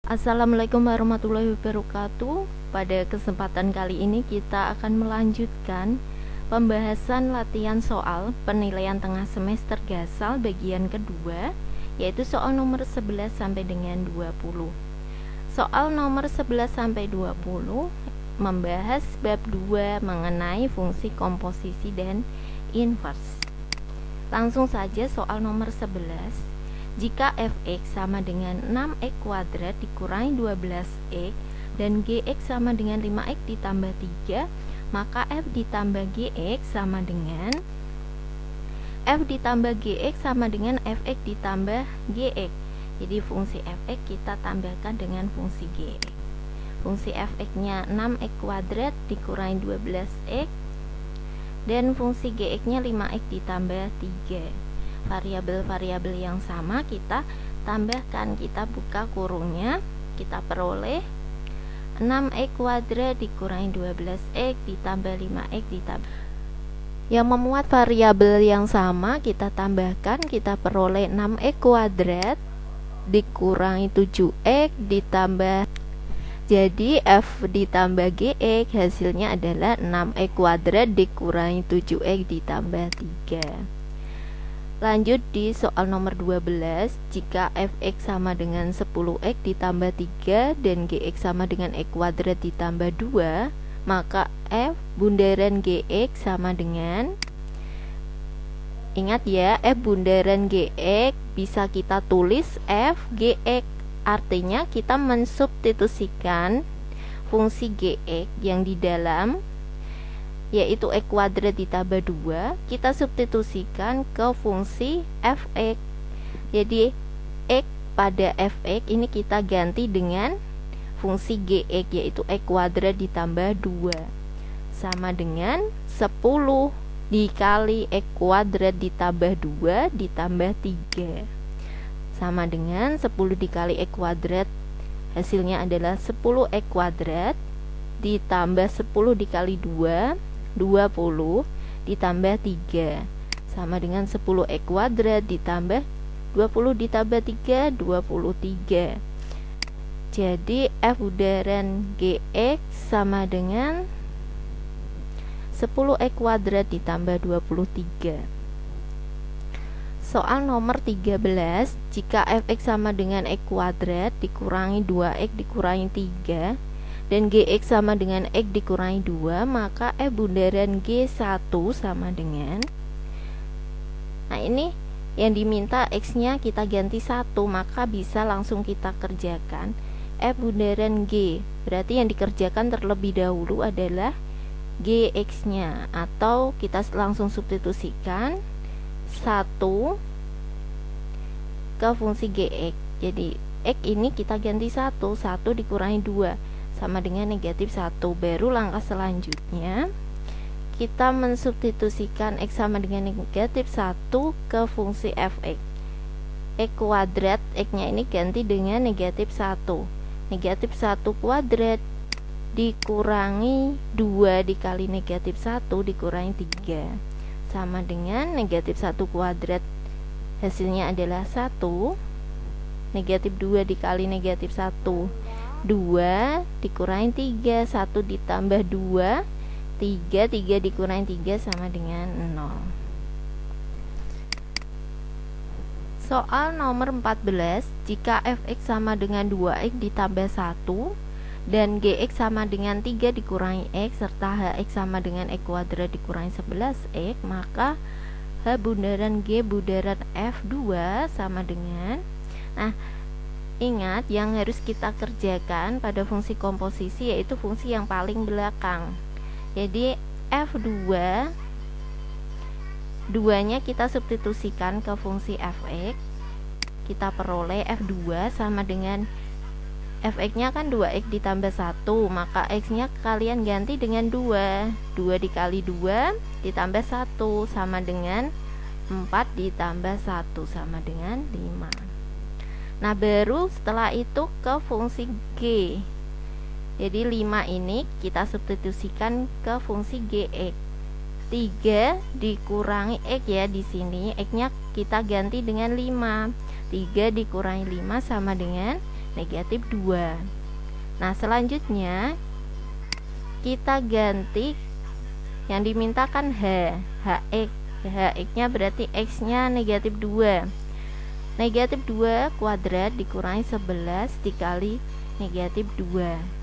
Assalamualaikum warahmatullahi wabarakatuh. Pada kesempatan kali ini kita akan melanjutkan pembahasan latihan soal penilaian tengah semester Gasal bagian kedua, yaitu soal nomor 11 sampai dengan 20. Soal nomor 11 sampai 20 membahas bab 2 mengenai fungsi komposisi dan inverse. Langsung saja soal nomor 11. Jika fx sama dengan 6x kuadrat dikurangi 12x dan gx sama dengan 5x ditambah 3, maka f ditambah gx sama dengan fx ditambah gx. Jadi fungsi fx kita tambahkan dengan fungsi gx. Fungsi fx nya 6x kuadrat dikurangi 12x dan fungsi gx nya 5x ditambah 3. Variabel-variabel yang sama kita tambahkan, kita buka kurungnya, kita peroleh 6x kuadrat dikurangi 12x ditambah 5x ditambah. Yang memuat variabel yang sama kita tambahkan, kita peroleh 6x kuadrat dikurangi 7x ditambah. Jadi f ditambah gx hasilnya adalah 6x kuadrat dikurangi 7x ditambah 3. Lanjut di soal nomor 12. Jika fx sama dengan 10x ditambah 3 dan gx sama dengan x kuadrat ditambah 2, maka f bundaran gx sama dengan, ingat ya, f bundaran gx bisa kita tulis f gx. Artinya kita mensubstitusikan fungsi gx yang di dalam, yaitu x kuadrat ditambah 2, kita substitusikan ke fungsi fx. Jadi x pada fx ini kita ganti dengan fungsi gx, yaitu x kuadrat ditambah 2 sama dengan 10 dikali x kuadrat ditambah 2 ditambah 3 sama dengan 10 dikali x kuadrat, hasilnya adalah 10x kuadrat ditambah 10 dikali 2, 20 ditambah 3 sama dengan 10x kuadrat ditambah 20 ditambah 3, 23. Jadi f bundaran gx sama dengan 10x kuadrat ditambah 23. Soal nomor 13. Jika fx sama dengan x kuadrat dikurangi 2x dikurangi 3 dan gx sama dengan x dikurangi 2, maka f bundaran g1 sama dengan, nah ini yang diminta x nya kita ganti 1, maka bisa langsung kita kerjakan. F bundaran g berarti yang dikerjakan terlebih dahulu adalah gx nya, atau kita langsung substitusikan 1 ke fungsi gx. Jadi x ini kita ganti 1 dikurangi 2 sama dengan negatif 1. Baru langkah selanjutnya kita mensubstitusikan x sama dengan negatif 1 ke fungsi fx. X kuadrat, x nya ini ganti dengan negatif 1. Negatif 1 kuadrat dikurangi 2 dikali negatif 1 dikurangi 3 sama dengan negatif 1 kuadrat, hasilnya adalah 1. Negatif 2 dikali negatif 1, 2 dikurangi 3, 1 ditambah 2, 3 dikurangi 3 sama dengan 0. Soal nomor 14. Jika fx sama dengan 2x ditambah 1 dan gx sama dengan 3 dikurangi x serta hx sama dengan x kuadrat dikurangi 11x, maka h bundaran g bundaran f2 sama dengan, nah ingat yang harus kita kerjakan pada fungsi komposisi yaitu fungsi yang paling belakang. Jadi f2 nya kita substitusikan ke fungsi fx, kita peroleh f2 sama dengan fx nya kan 2x ditambah 1, maka x nya kalian ganti dengan 2 dikali 2 ditambah 1 sama dengan 4 ditambah 1 sama dengan 5. Nah baru setelah itu ke fungsi g. Jadi 5 ini kita substitusikan ke fungsi gx. 3 dikurangi x ya, di sini x nya kita ganti dengan 5. 3 dikurangi 5 sama dengan negatif 2. Nah, selanjutnya kita ganti yang dimintakan hx. Hx nya berarti x nya negatif 2. Negatif 2 kuadrat dikurangi 11 dikali negatif 2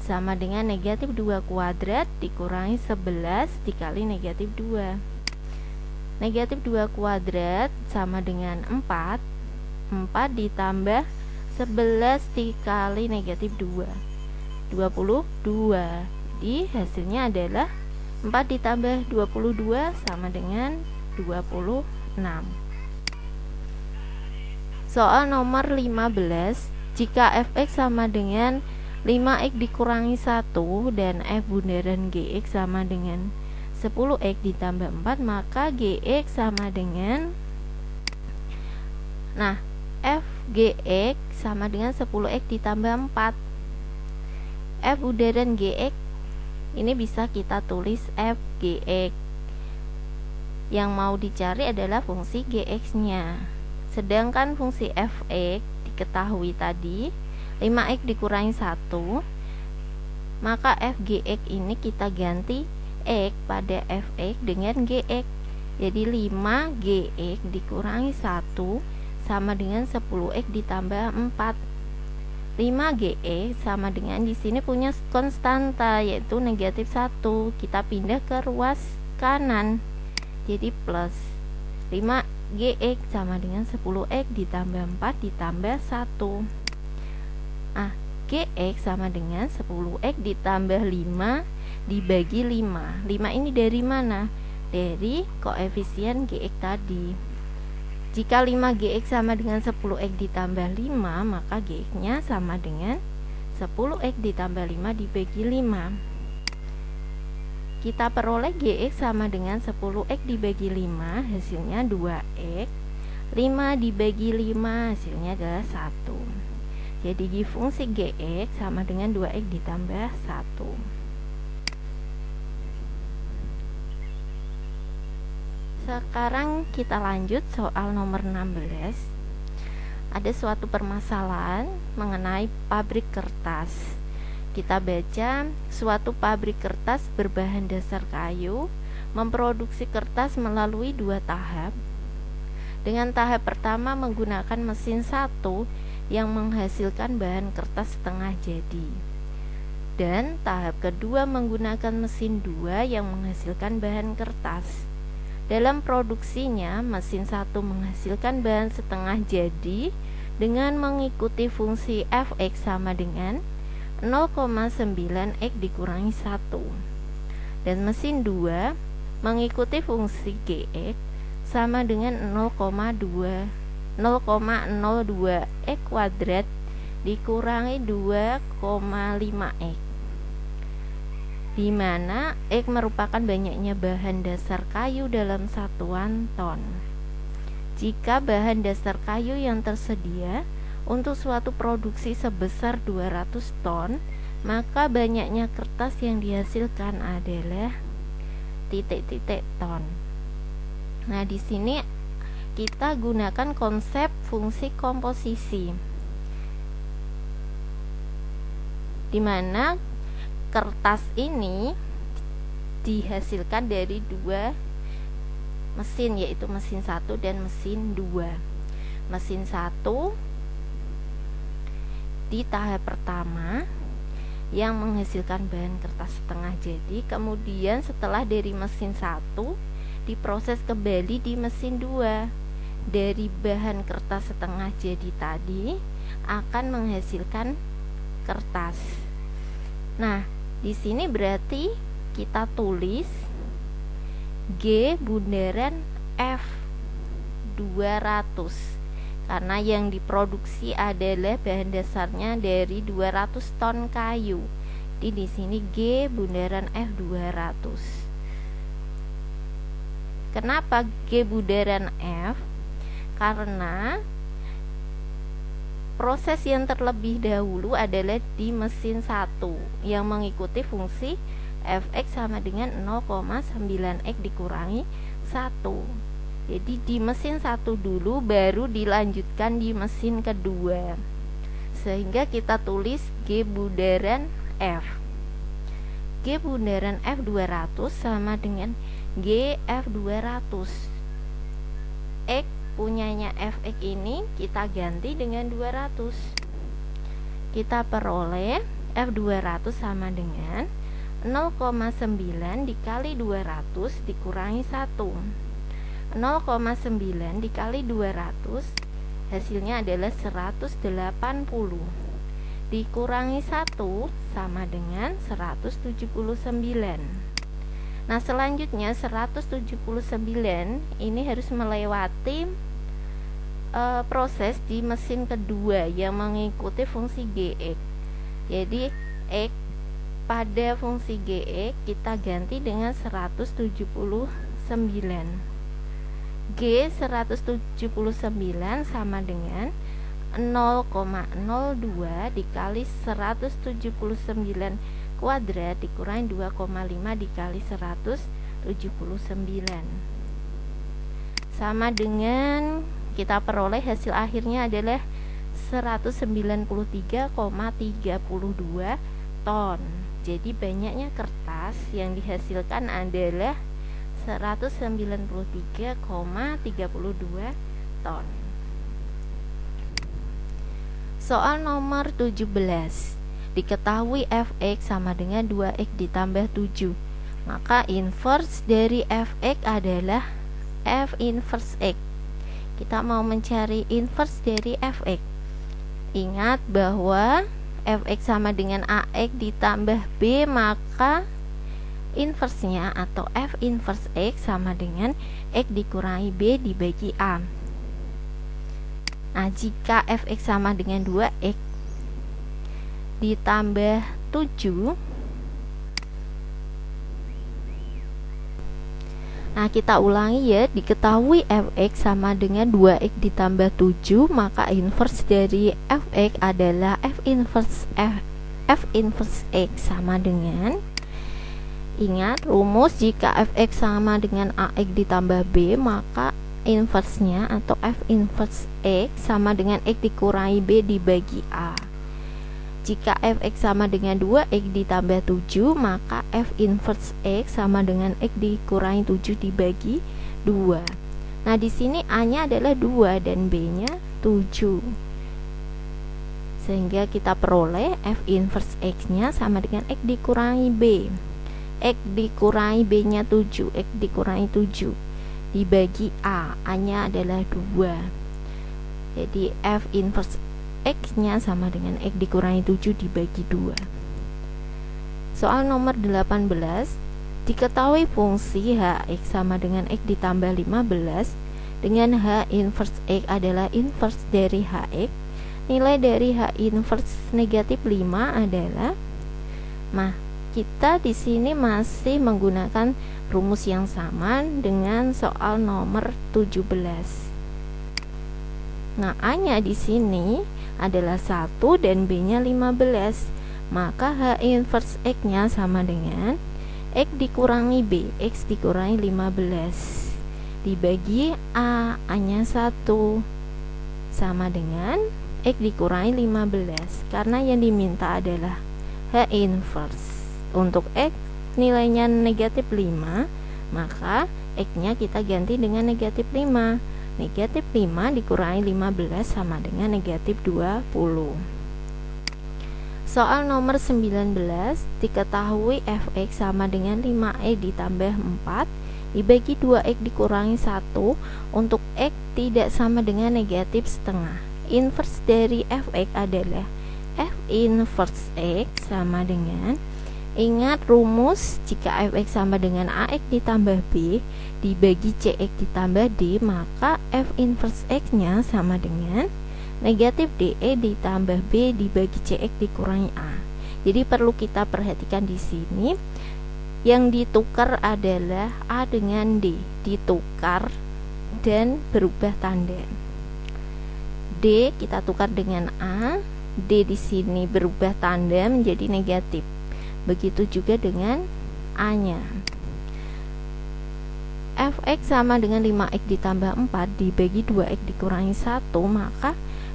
sama dengan negatif 2 kuadrat dikurangi 11 dikali negatif 2. Negatif 2 kuadrat sama dengan 4. 4 ditambah 11 dikali negatif 2, 22. Jadi hasilnya adalah 4 ditambah 22 sama dengan 26. Soal nomor 15, jika fx sama dengan 5x dikurangi 1 dan f bundaran gx sama dengan 10x ditambah 4, maka gx sama dengan, nah, f gx sama dengan 10x ditambah 4. F bundaran gx ini bisa kita tulis f gx. Yang mau dicari adalah fungsi gx nya. Sedangkan fungsi fx diketahui tadi 5x dikurangi 1, maka f gx ini kita ganti x pada fx dengan gx. Jadi 5 gx dikurangi 1 sama dengan 10x ditambah 4. 5 gx sama dengan, di sini punya konstanta yaitu negatif 1. Kita pindah ke ruas kanan, jadi plus 5 gx sama dengan 10x ditambah 4 ditambah 1. Nah, gx sama dengan 10x ditambah 5 dibagi 5. 5 ini dari mana? Dari koefisien gx tadi. Jika 5gx sama dengan 10x ditambah 5, maka gx nya sama dengan 10x ditambah 5 dibagi 5. Kita peroleh gx sama dengan 10x dibagi 5, hasilnya 2x. 5 dibagi 5 hasilnya adalah 1. Jadi fungsi gx sama dengan 2x ditambah 1. Sekarang kita lanjut soal nomor 16. Ada suatu permasalahan mengenai pabrik kertas. Kita baca, suatu pabrik kertas berbahan dasar kayu memproduksi kertas melalui 2 tahap. Dengan tahap pertama menggunakan mesin 1 yang menghasilkan bahan kertas setengah jadi, dan tahap kedua menggunakan mesin 2 yang menghasilkan bahan kertas. Dalam produksinya, mesin 1 menghasilkan bahan setengah jadi dengan mengikuti fungsi fx sama dengan 0,9x dikurangi 1, dan mesin 2 mengikuti fungsi gx sama dengan 0,02x kuadrat dikurangi 2,5x, di mana x merupakan banyaknya bahan dasar kayu dalam satuan ton. Jika bahan dasar kayu yang tersedia untuk suatu produksi sebesar 200 ton, maka banyaknya kertas yang dihasilkan adalah titik-titik ton. Nah, di sini kita gunakan konsep fungsi komposisi, di mana kertas ini dihasilkan dari 2 mesin, yaitu mesin 1 dan mesin 2. Mesin 1 di tahap pertama yang menghasilkan bahan kertas setengah jadi, kemudian setelah dari mesin 1 diproses kembali di mesin 2. Dari bahan kertas setengah jadi tadi akan menghasilkan kertas. Nah, di sini berarti kita tulis G bundaran F 200 karena yang diproduksi adalah bahan dasarnya dari 200 ton kayu. Jadi di sini G bundaran F 200. Kenapa G bundaran F? Karena proses yang terlebih dahulu adalah di mesin 1 yang mengikuti fungsi fx sama dengan 0,9x dikurangi 1. Jadi di mesin 1 dulu baru dilanjutkan di mesin kedua. sehingga kita tulis G bundaran F. G bundaran F 200 sama dengan G F 200. X punyanya Fx ini kita ganti dengan 200. Kita peroleh F 200 sama dengan 0,9 dikali 200 dikurangi 1. 0,9 dikali 200 hasilnya adalah 180 dikurangi 1 sama dengan 179. Nah, selanjutnya 179 ini harus melewati proses di mesin kedua yang mengikuti fungsi Gx. Jadi X pada fungsi Gx kita ganti dengan 179. G 179 sama dengan 0,02 dikali 179 kuadrat dikurangi 2,5 dikali 179 sama dengan kita peroleh hasil akhirnya adalah 193,32 ton. Jadi banyaknya kertas yang dihasilkan adalah 193,32 ton. Soal nomor 17. Diketahui Fx sama dengan 2x ditambah 7. Maka inverse dari Fx adalah F inverse x. Kita mau mencari inverse dari Fx. Ingat bahwa Fx sama dengan Ax ditambah B, maka inversenya atau F inverse x sama dengan x dikurangi B dibagi A. Nah, jika Fx sama dengan 2x ditambah 7, nah kita ulangi ya, diketahui Fx sama dengan 2x ditambah 7, maka inverse dari Fx adalah F inverse x sama dengan, ingat rumus, jika Fx sama dengan Ax ditambah B, maka inversenya atau F inverse x sama dengan x dikurangi B dibagi A. Jika Fx sama dengan 2x ditambah 7, maka F inverse x sama dengan x dikurangi 7 dibagi 2. Nah, di sini A-nya adalah 2 dan B-nya 7. Sehingga kita peroleh F inverse x-nya sama dengan x dikurangi B. X dikurangi B-nya 7, x dikurangi 7 dibagi A. A-nya adalah 2. Jadi F inverse X-nya sama dengan X dikurangi 7 dibagi 2. Soal nomor 18. Diketahui fungsi Hx sama dengan X ditambah 15 dengan H inverse X adalah inverse dari Hx. Nilai dari H inverse negatif 5 adalah, nah, kita di sini masih menggunakan rumus yang sama dengan soal nomor 17. Nah, A-nya di sini adalah 1 dan B-nya 15. Maka H inverse X-nya sama dengan X dikurangi B, X dikurangi 15 dibagi A. A-nya 1 sama dengan X dikurangi 15, karena yang diminta adalah H inverse. Untuk X nilainya negatif 5, maka X-nya kita ganti dengan negatif 5. Negatif 5 dikurangi 15 sama dengan negatif 20. Soal nomor 19. Diketahui Fx sama dengan 5x ditambah 4 dibagi 2x dikurangi 1 untuk x tidak sama dengan negatif setengah. Inverse dari Fx adalah F inverse x sama dengan, ingat rumus, jika Fx sama dengan Ax ditambah B dibagi Cx ditambah D, maka F inverse X-nya sama dengan negatif DE ditambah B dibagi Cx dikurangi A. Jadi perlu kita perhatikan di sini yang ditukar adalah A dengan D, ditukar dan berubah tanda. D kita tukar dengan A, D di sini berubah tanda menjadi negatif. Begitu juga dengan A-nya. Fx sama dengan 5x ditambah 4 dibagi 2x dikurangi 1, maka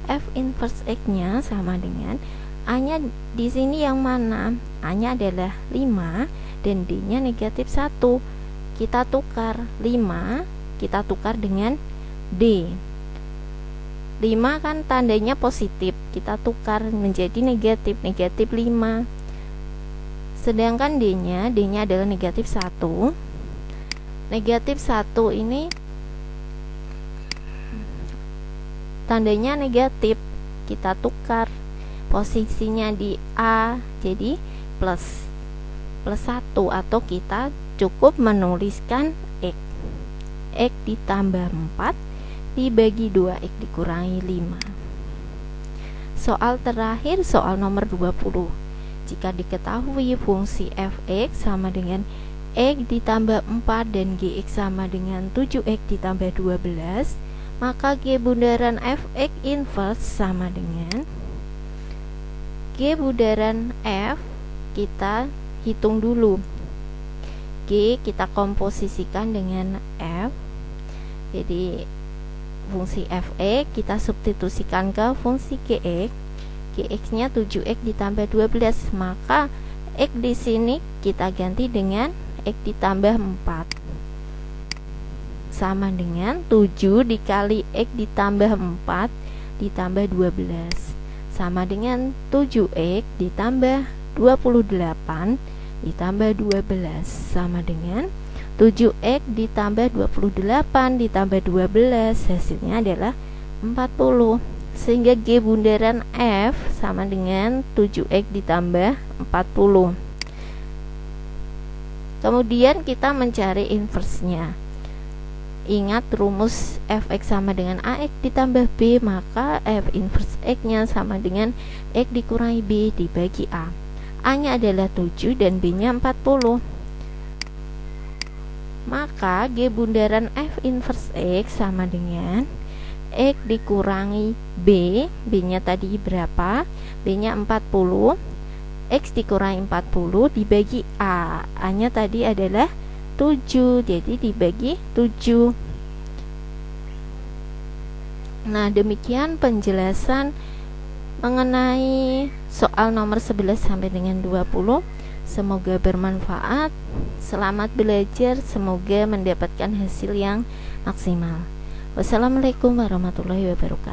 F inverse X-nya sama dengan A-nya di sini yang mana? A-nya adalah 5 dan D-nya negatif 1. Kita tukar 5, kita tukar dengan D. 5 kan tandanya positif, kita tukar menjadi negatif, negatif 5. Sedangkan D-nya adalah negatif 1. Negatif 1 ini tandanya negatif, kita tukar posisinya di A jadi plus 1, atau kita cukup menuliskan X ditambah 4 dibagi 2X dikurangi 5. Soal terakhir, soal nomor 20. Jika diketahui fungsi f(x) sama dengan X ditambah 4 dan Gx sama dengan 7X ditambah 12, maka G bundaran f(x) inverse sama dengan G bundaran F. Kita hitung dulu. G kita komposisikan dengan F. Jadi fungsi f(x) kita substitusikan ke fungsi Gx. Gx-nya 7X ditambah 12, maka X di sini kita ganti dengan X ditambah 4 sama dengan 7 dikali X ditambah 4 ditambah 12 sama dengan 7X ditambah 28 ditambah 12 sama dengan 7X ditambah 28 ditambah 12, hasilnya adalah 40. Sehingga G bundaran F sama dengan 7X ditambah 40. Kemudian kita mencari inversenya. Ingat rumus f(x) sama dengan ax ditambah b, maka f inverse x-nya sama dengan x dikurangi b dibagi a. A-nya adalah 7 dan b-nya 40. Maka G bundaran f inverse x sama dengan x dikurangi b. B-nya tadi berapa? B-nya 40. X dikurangi 40 dibagi a. A-nya tadi adalah 7, jadi dibagi 7. Nah, demikian penjelasan mengenai soal nomor 11 sampai dengan 20. Semoga bermanfaat. Selamat belajar, semoga mendapatkan hasil yang maksimal. Wassalamualaikum warahmatullahi wabarakatuh.